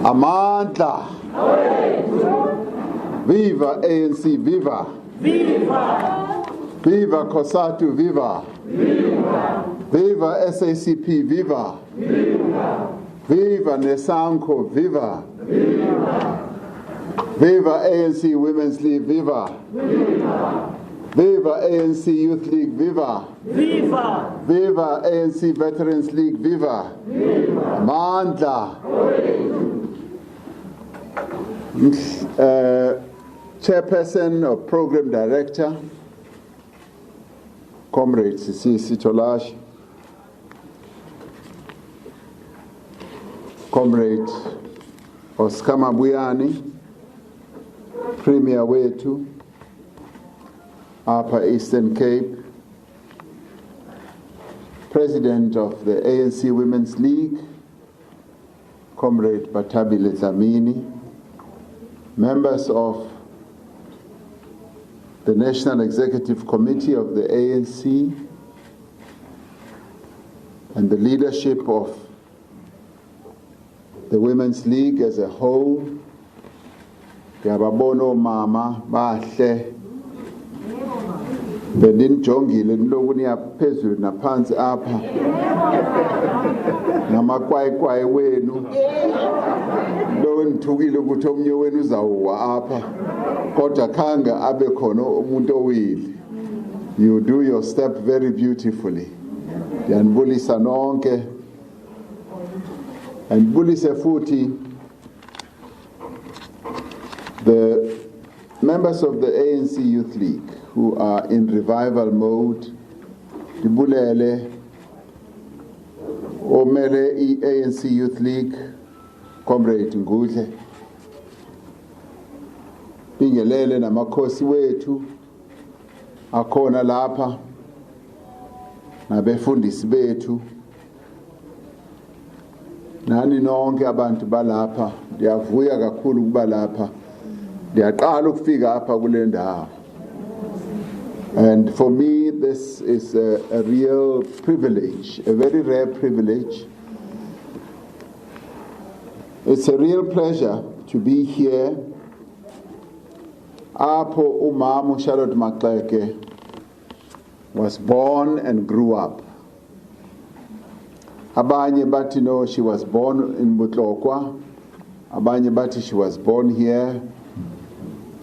Amandla. Viva ANC, viva. Viva! Viva COSATU, viva. Viva! Viva SACP, viva. Viva! Viva Nesanko, viva. Viva! Viva ANC Women's League, viva. Viva! Viva ANC Youth League, viva. Viva! Viva ANC Veterans League, viva. Viva! Mandla. Chairperson or Program Director, Comrade Sisi Sitolash, Comrade Oscar Mabuyani, Premier wetu Upper Eastern Cape, President of the ANC Women's League, Comrade Batabile Dlamini, members of the National Executive Committee of the ANC, and the leadership of the Women's League as a whole. Yababono mama bahle bendinijongile nilokuniya phezulu naphansi apha namakwayikwayi wenu lo nithukile ukuthi omnye wenu uzawuwa apha kodwa khange abe khona umuntu owile. You do your step very beautifully. Ndiyanibulisa nonke andibulise futhi the members of the ANC Youth League who are in revival mode. Dibulele omele ANC Youth League, Comrade Ngudle, bingelele namakhosi wethu akhona lapha nabefundisi bethu nani nonke abantu balapha. Ndiyavuya kakhulu ukuba lapha, ndiyaqala ukufika apha kule ndawo. And for me, this is a real privilege, a very rare privilege. It's a real pleasure to be here. Apho umama Charlotte Maxeke was born and grew up. Abanye bathi no, she was born in Butlokwa. Abanye bathi she was born here.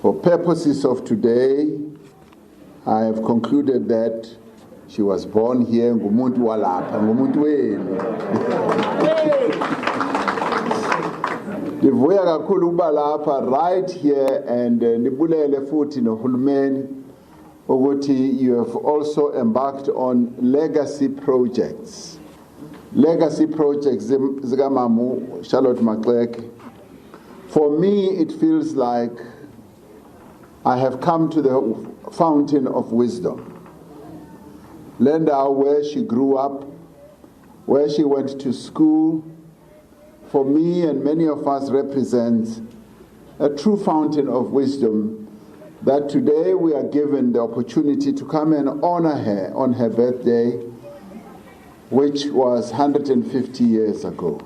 For purposes of today, I have concluded that she was born here. Ngumuntu walapha, ngumuntu wenu. Ndivuya kakhulu ukuba lapha right here, and ndibulele futhi nohulumeni ukuthi you have also embarked on legacy projects. Legacy projects zikamamu Charlotte Maxeke. For me, it feels like I have come to the fountain of wisdom. Lenda, where she grew up, where she went to school, for me and many of us represents a true fountain of wisdom that today we are given the opportunity to come and honor her on her birthday, which was 150 years ago.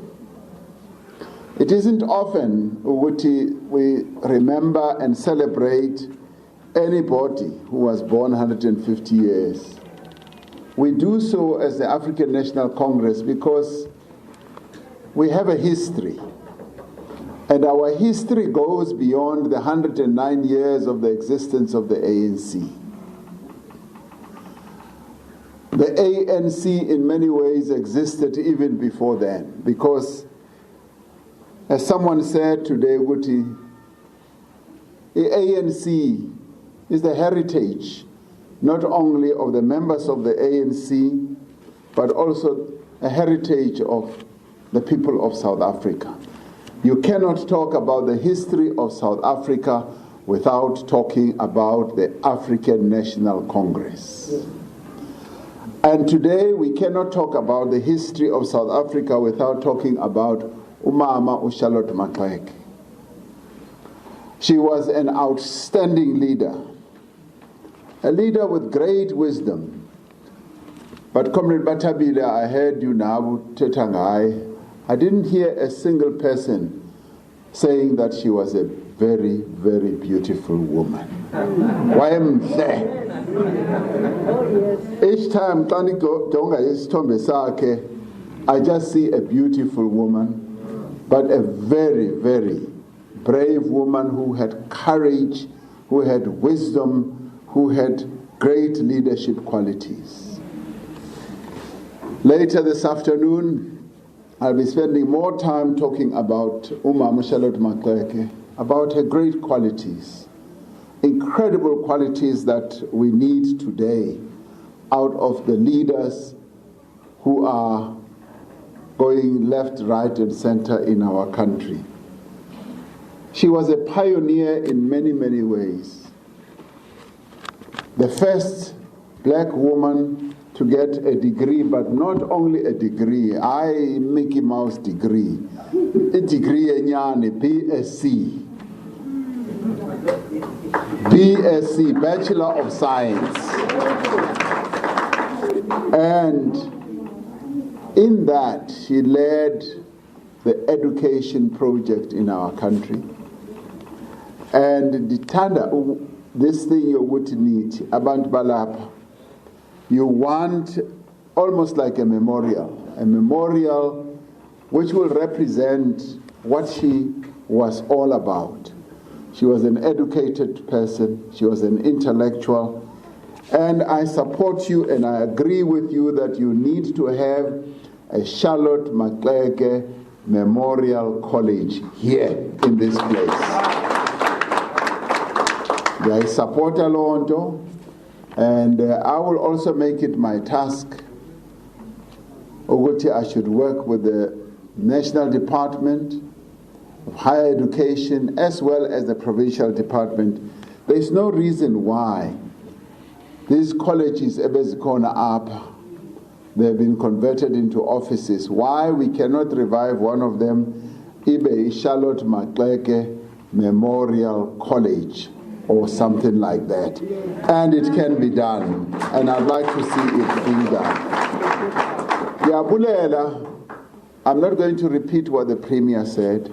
It isn't often we remember and celebrate anybody who was born 150 years. We do so as the African National Congress because we have a history. And our history goes beyond the 109 years of the existence of the ANC. The ANC in many ways existed even before then, because as someone said today, Guti, the ANC is the heritage not only of the members of the ANC, but also a heritage of the people of South Africa. You cannot talk about the history of South Africa without talking about the African National Congress. And today we cannot talk about the history of South Africa without talking about Umama Charlotte Maxeke. She was an outstanding leader, a leader with great wisdom. But Comrade Batabile, I heard you now, Tetangai, I didn't hear a single person saying that she was a very, very beautiful woman. Each time I just see a beautiful woman, but a very, very brave woman who had courage, who had wisdom, who had great leadership qualities. Later this afternoon, I'll be spending more time talking about Charlotte Maxeke, about her great qualities, incredible qualities that we need today out of the leaders who are going left, right, and center in our country. She was a pioneer in many, many ways. The first black woman to get a degree, but not only a degree, Mickey Mouse degree, a degree enyane, BSc, Bachelor of Science. And in that, she led the education project in our country. And this thing you would need, abantu balapha, you want almost like a memorial which will represent what she was all about. She was an educated person, she was an intellectual, and I support you and I agree with you that you need to have a Charlotte Maxeke Memorial College here in this place. I support Alonto. And I will also make it my task. I should work with the National Department of Higher Education as well as the Provincial Department. There is no reason why these colleges, they've been converted into offices. Why we cannot revive one of them, Charlotte Maxeke Memorial College, or something like that. And it can be done. And I'd like to see it being done. Ndiyabulela, I'm not going to repeat what the Premier said.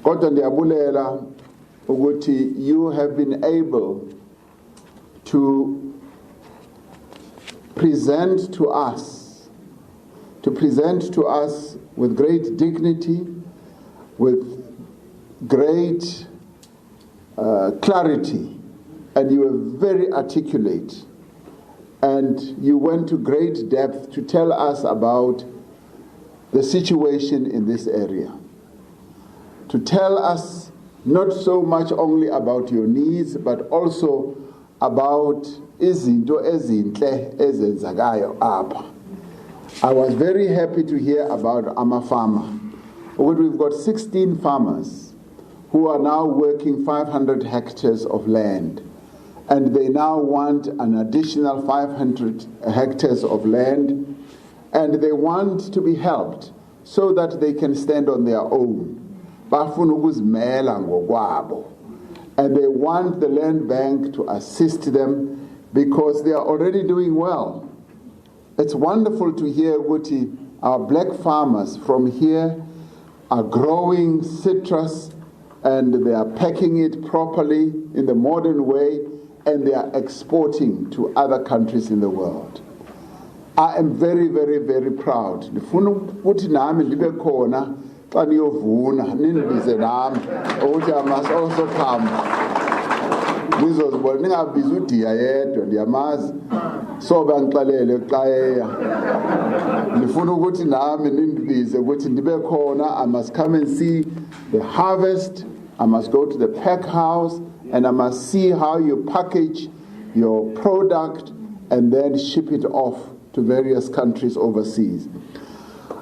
Kodwa ndiyabulela ukuthi you have been able to present to us with great dignity, with great clarity, and you were very articulate, and you went to great depth to tell us about the situation in this area, to tell us not so much only about your needs, but also about izinto ezinhle ezenzakayo apha. I was very happy to hear about Amafama. We've got 16 farmers who are now working 500 hectares of land. And they now want an additional 500 hectares of land. And they want to be helped so that they can stand on their own. And they want the land bank to assist them because they are already doing well. It's wonderful to hear Guti, our black farmers from here are growing citrus, and they are packing it properly in the modern way, and they are exporting to other countries in the world. I am very, very, very proud. Ndifuna ukuthi nami ndibe khona xa niyovuna nindibize nami ukuthi I must also come. Ngizozibona ningabiza uDiya yedwa ndiyamazi soba ngixelele xa eya. Ndifuna ukuthi nami nindibize ukuthi ndibe khona. I must come and see the harvest. I must go to the pack house and I must see how you package your product and then ship it off to various countries overseas.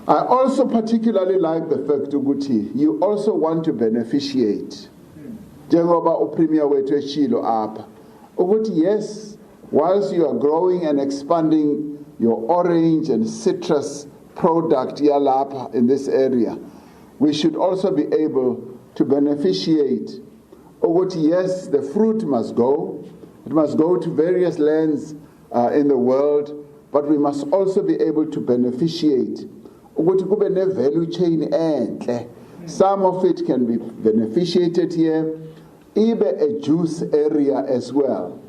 I also particularly like the fact that you also want to beneficiate. Njengoba uPremier wethu eshilo apha ukuthi yes, whilst you are growing and expanding your orange and citrus product yalapha in this area, we should also be able to beneficiate. Ukuthi yes, the fruit must go. It must go to various lands in the world, but we must also be able to beneficiate ukuthi kube ne-value chain enhle. Some of it can be beneficiated here, even a juice area as well.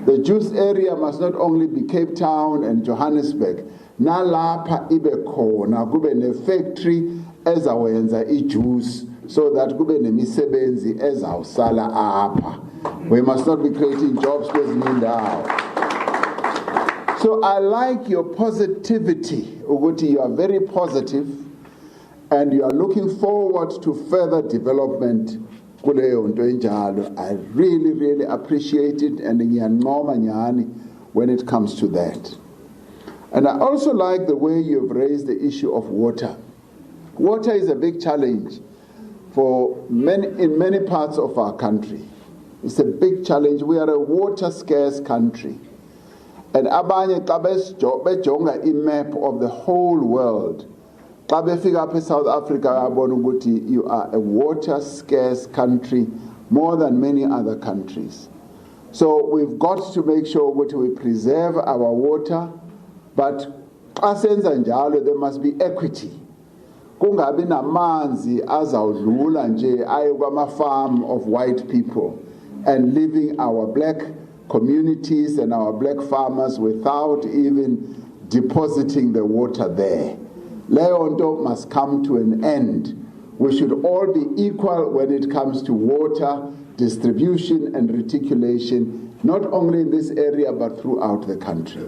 The juice area must not only be Cape Town and Johannesburg. Nalapha ibe khona kube ne-factory ezawenza i-juice so that kube nemisebenzi ezawusala apha. We must not be creating jobs kwezinye indawo. So I like your positivity, ukuthi you are very positive and you are looking forward to further development kuleyo nto enjalo. I really, really appreciate it and ngiyancoma nyani when it comes to that. And I also like the way you have raised the issue of water. Water is a big challenge in many parts of our country. It's a big challenge. We are a water scarce country. And abanye xa bejonga imap of the whole world, xa befika apha eSouth Africa yabona ukuthi you are a water scarce country more than many other countries. So we've got to make sure that we preserve our water, but xa senza njalo there must be equity. Kungabi namanzi azawudlula nje aye kwama-farm of white people and leaving our black communities and our black farmers without even depositing the water there. Leyo nto must come to an end. We should all be equal when it comes to water distribution and reticulation, not only in this area but throughout the country.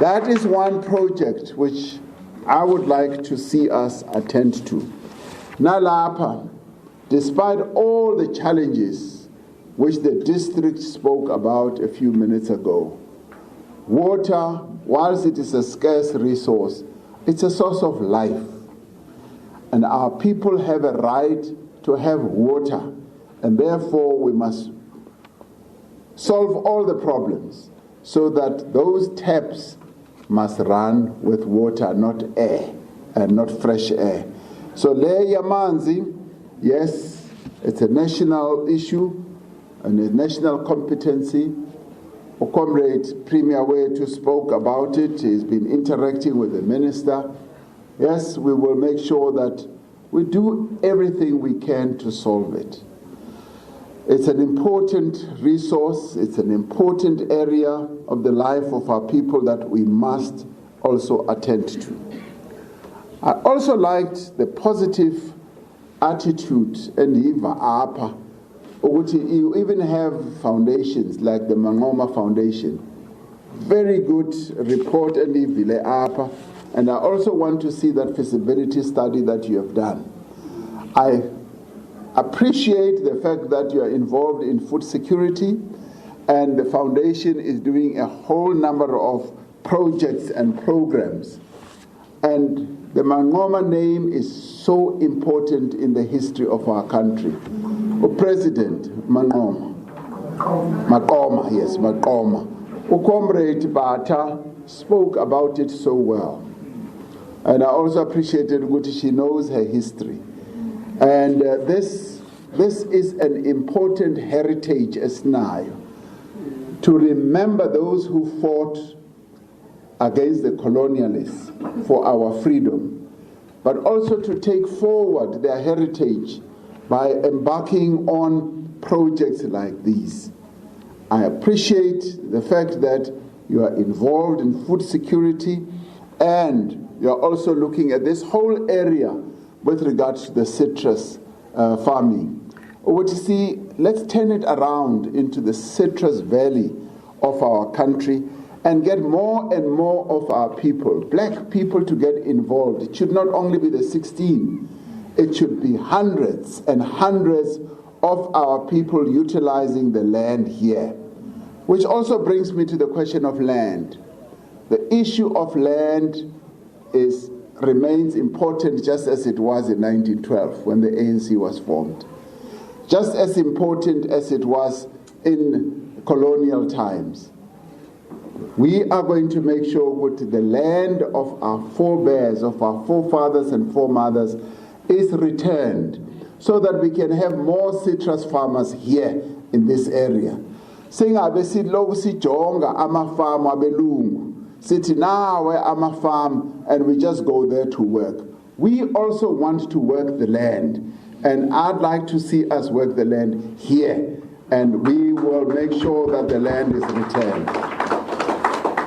That is one project which I would like to see us attend to. Nalapha, despite all the challenges which the district spoke about a few minutes ago, water, whilst it is a scarce resource, it's a source of life. And our people have a right to have water, and therefore we must solve all the problems so that those taps must run with water, not air, and not fresh air. So le yamanzi, yes, it's a national issue and a national competency. Comrade Premier Wetu spoke about it. He's been interacting with the minister. Yes, we will make sure that we do everything we can to solve it. It's an important resource. It's an important area of the life of our people that we must also attend to. I also liked the positive attitude and Iva Apa. You even have foundations like the Mangoma Foundation. Very good report and Ivile Apa. And I also want to see that feasibility study that you have done. I appreciate the fact that you are involved in food security, and the foundation is doing a whole number of projects and programs. And the Mangoma name is so important in the history of our country. President Mangoma, Comrade Bata spoke about it so well. And I also appreciated what she knows her history. And this is an important heritage as Nayo, to remember those who fought against the colonialists for our freedom, but also to take forward their heritage by embarking on projects like these. I appreciate the fact that you are involved in food security, and you are also looking at this whole area with regards to the citrus farming. Let's turn it around into the citrus valley of our country and get more and more of our people, black people, to get involved. It should not only be the 16, it should be hundreds and hundreds of our people utilizing the land here. Which also brings me to the question of land. The issue of land remains important, just as it was in 1912 when the ANC was formed. Just as important as it was in colonial times. We are going to make sure that the land of our forebears, of our forefathers and foremothers, is returned so that we can have more citrus farmers here in this area. Singabe siloku sijonga amafama abelungu City now where I'm a farm, and we just go there to work. We also want to work the land, and I'd like to see us work the land here, and we will make sure that the land is returned.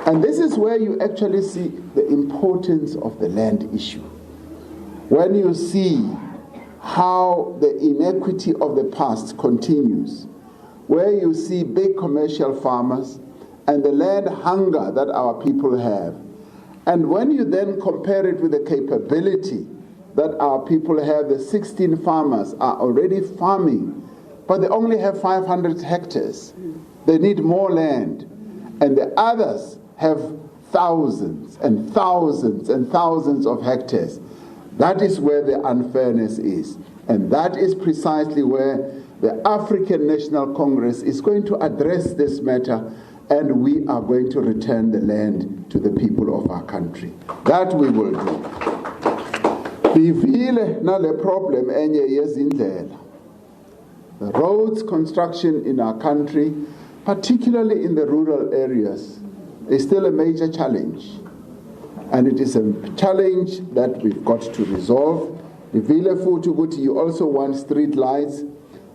And this is where you actually see the importance of the land issue. When you see how the inequity of the past continues, where you see big commercial farmers and the land hunger that our people have, and when you then compare it with the capability that our people have, the 16 farmers are already farming, but they only have 500 hectares. They need more land. And the others have thousands and thousands and thousands of hectares. That is where the unfairness is. And that is precisely where the African National Congress is going to address this matter, and we are going to return the land to the people of our country. That we will do. Bivile nale problem enye yezindlela. The roads construction in our country, particularly in the rural areas, is still a major challenge. And it is a challenge that we've got to resolve. Bivile futhi ukuthi you also want street lights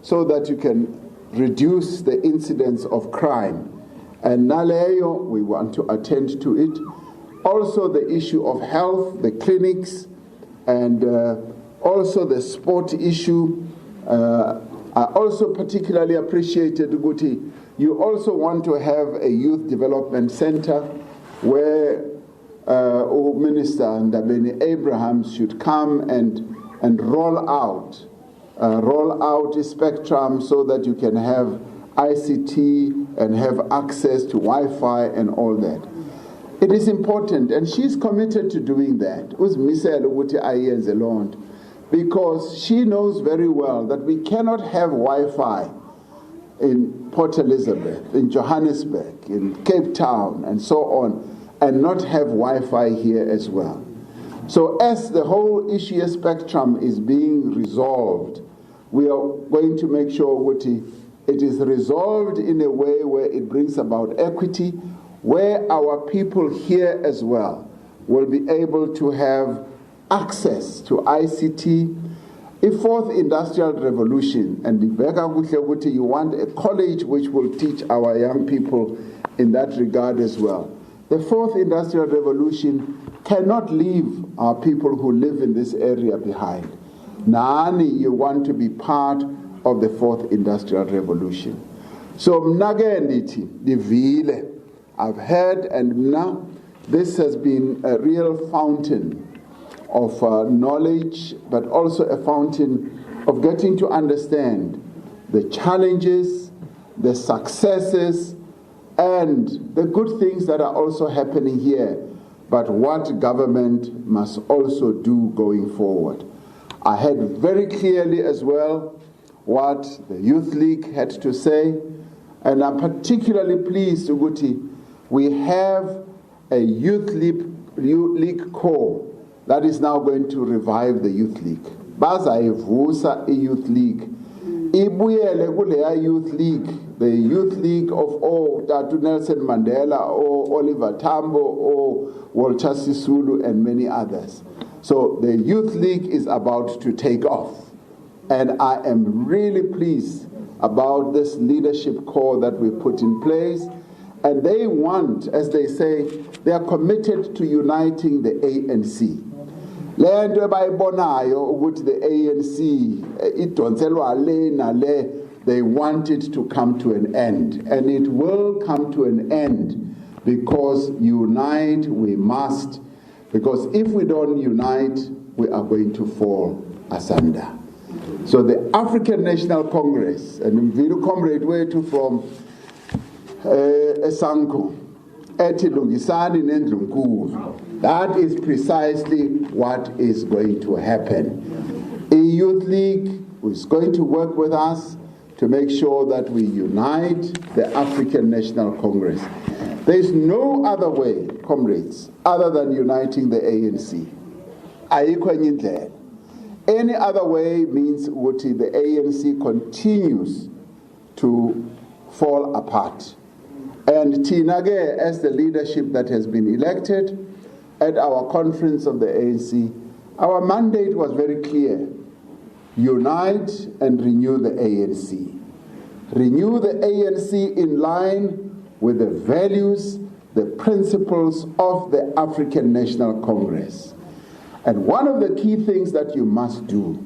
so that you can reduce the incidence of crime. And naleyo, we want to attend to it. Also the issue of health, the clinics, and also the sport issue. I also particularly appreciated, Guti, you also want to have a youth development center where Minister Ndabeni Abraham should come and roll out a spectrum so that you can have ICT and have access to Wi-Fi and all that. It is important, and she's committed to doing that. Because she knows very well that we cannot have Wi-Fi in Port Elizabeth, in Johannesburg, in Cape Town, and so on, and not have Wi-Fi here as well. So as the whole issue of spectrum is being resolved, we are going to make sure it is resolved in a way where it brings about equity, where our people here as well will be able to have access to ICT. A fourth industrial revolution, and you want a college which will teach our young people in that regard as well. The fourth industrial revolution cannot leave our people who live in this area behind. Nani, you want to be part of the fourth industrial revolution. So mnagenditi divile. I've heard, and now this has been a real fountain of knowledge, but also a fountain of getting to understand the challenges, the successes, and the good things that are also happening here, but what government must also do going forward. I heard very clearly as well what the Youth League had to say, and I'm particularly pleased, Uguti, we have a Youth League corps that is now going to revive the Youth League. Bazayivusa Youth League. Ibuyele kuleya Youth League, the Youth League of Tatu Nelson Mandela, or Oliver Tambo, or Walter Sisulu, and many others. So the Youth League is about to take off. And I am really pleased about this leadership corps that we put in place. And they want, as they say, they are committed to uniting the ANC. Lento abayibonayo ukuthi the ANC idonselwa le na le, they want it to come to an end, and it will come to an end because unite we must, because if we don't unite we are going to fall asunder. So the African National Congress, and Mvilu comrade wetu from Esanko, ethi lungisani nendlunkulu. That is precisely what is going to happen. A Youth League is going to work with us to make sure that we unite the African National Congress. There is no other way, comrades, other than uniting the ANC. Ayikho enye indlela. Any other way means the ANC continues to fall apart. And Tinage, as the leadership that has been elected at our conference of the ANC, our mandate was very clear. Unite and renew the ANC. Renew the ANC in line with the values, the principles of the African National Congress. And one of the key things that you must do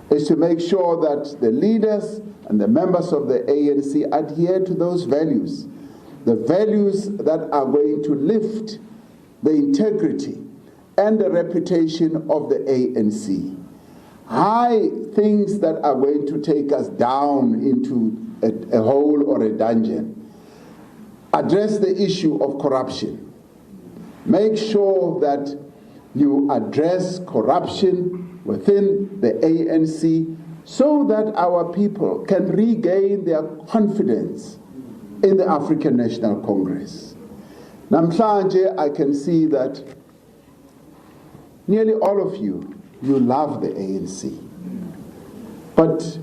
is to make sure that the leaders and the members of the ANC adhere to those values, the values that are going to lift the integrity and the reputation of the ANC. High things that are going to take us down into a hole or a dungeon. Address the issue of corruption. Make sure that you address corruption within the ANC so that our people can regain their confidence in the African National Congress. Namhlanje, I can see that nearly all of you love the ANC. But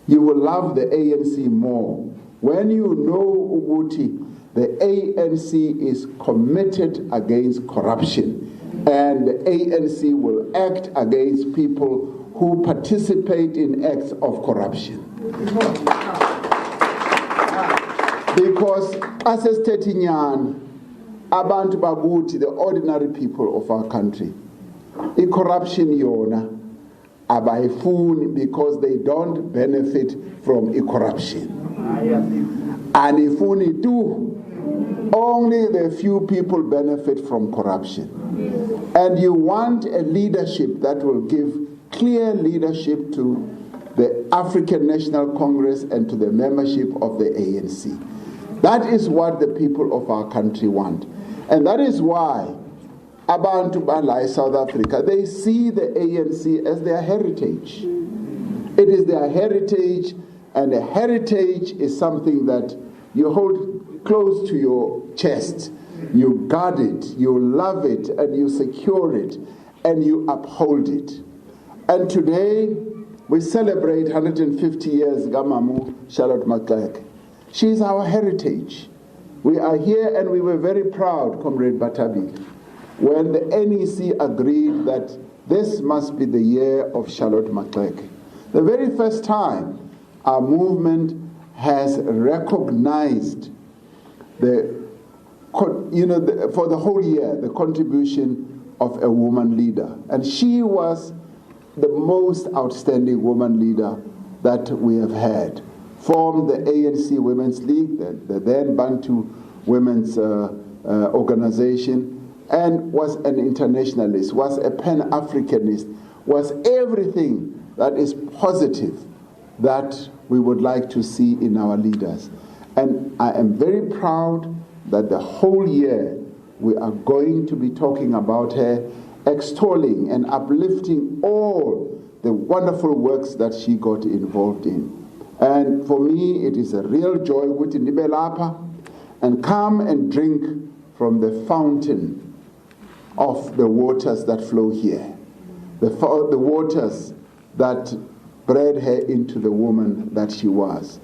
you will love the ANC more when you know Uguti, the ANC is committed against corruption, and the ANC will act against people who participate in acts of corruption. Because as a Stetinyan, abantu baguti, the ordinary people of our country, corruption yona abayifuni because they don't benefit from corruption. And ifuni too, only the few people benefit from corruption. And you want a leadership that will give clear leadership to the African National Congress and to the membership of the ANC. That is what the people of our country want. And that is why abantu bala South Africa, they see the ANC as their heritage. It is their heritage, and a heritage is something that you hold close to your chest. You guard it, you love it, and you secure it, and you uphold it. And today, we celebrate 150 years Gamamu Charlotte Maxeke. She is our heritage. We are here, and we were very proud, Comrade Batabi, when the NEC agreed that this must be the year of Charlotte Maxeke. The very first time our movement has recognized for the whole year, the contribution of a woman leader. And she was the most outstanding woman leader that we have had. Formed the ANC Women's League, the then Bantu Women's Organization, and was an internationalist, was a Pan-Africanist, was everything that is positive that we would like to see in our leaders. And I am very proud that the whole year we are going to be talking about her, extolling and uplifting all the wonderful works that she got involved in. And for me, it is a real joy to Nibelapa and come and drink from the fountain of the waters that flow here, the waters that bred her into the woman that she was.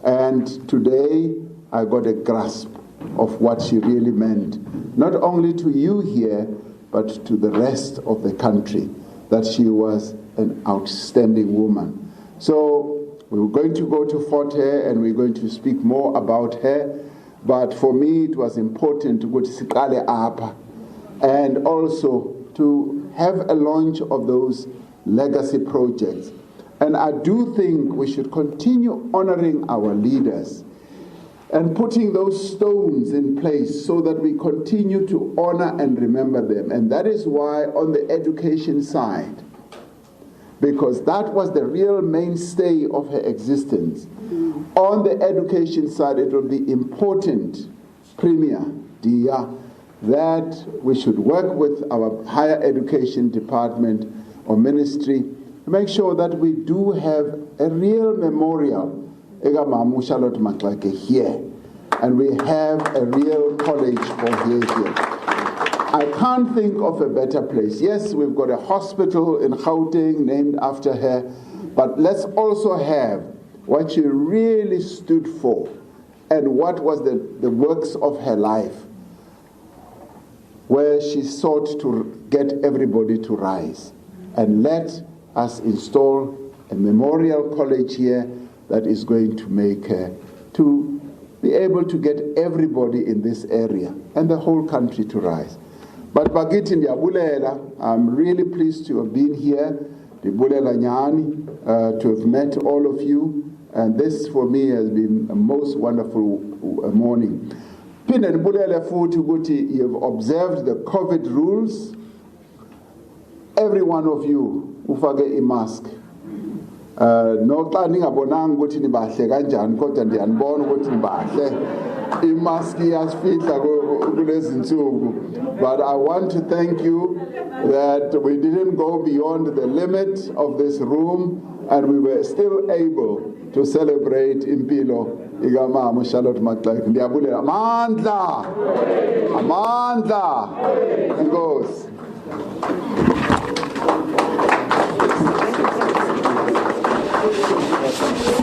And today, I got a grasp of what she really meant, not only to you here, but to the rest of the country, that she was an outstanding woman. So we're going to go to Fort Hare and we're going to speak more about her, but for me it was important to go to Sikale Apa and also to have a launch of those legacy projects. And I do think we should continue honoring our leaders and putting those stones in place so that we continue to honor and remember them. And that is why on the education side, because that was the real mainstay of her existence, on the education side it will be important, Premier Dia, that we should work with our higher education department or ministry to make sure that we do have a real memorial Mamu Charlotte Maxeke here, and we have a real college for here. I can't think of a better place. Yes, we've got a hospital in Gauteng named after her, but let's also have what she really stood for, and what was the works of her life, where she sought to get everybody to rise. And let us install a memorial college here that is going to make to be able to get everybody in this area and the whole country to rise. But bakithi ndiyabulela, I'm really pleased to have been here. Ndibulela nyani, to have met all of you, and this for me has been a most wonderful morning. Phinde ndibulele futhi ukuthi you have observed the COVID rules. Every one of you ufake imask. Noxa ningabonanga ukuthi nibahle kanjani kodwa ndiyanibona ukuthi nibahle. Imask iyasifihla kulezi nsuku. But I want to thank you that we didn't go beyond the limit of this room and we were still able to celebrate impilo ikamama Charlotte Maxeke. Ndiyabulela. Amandla. Enkosi. Thank you.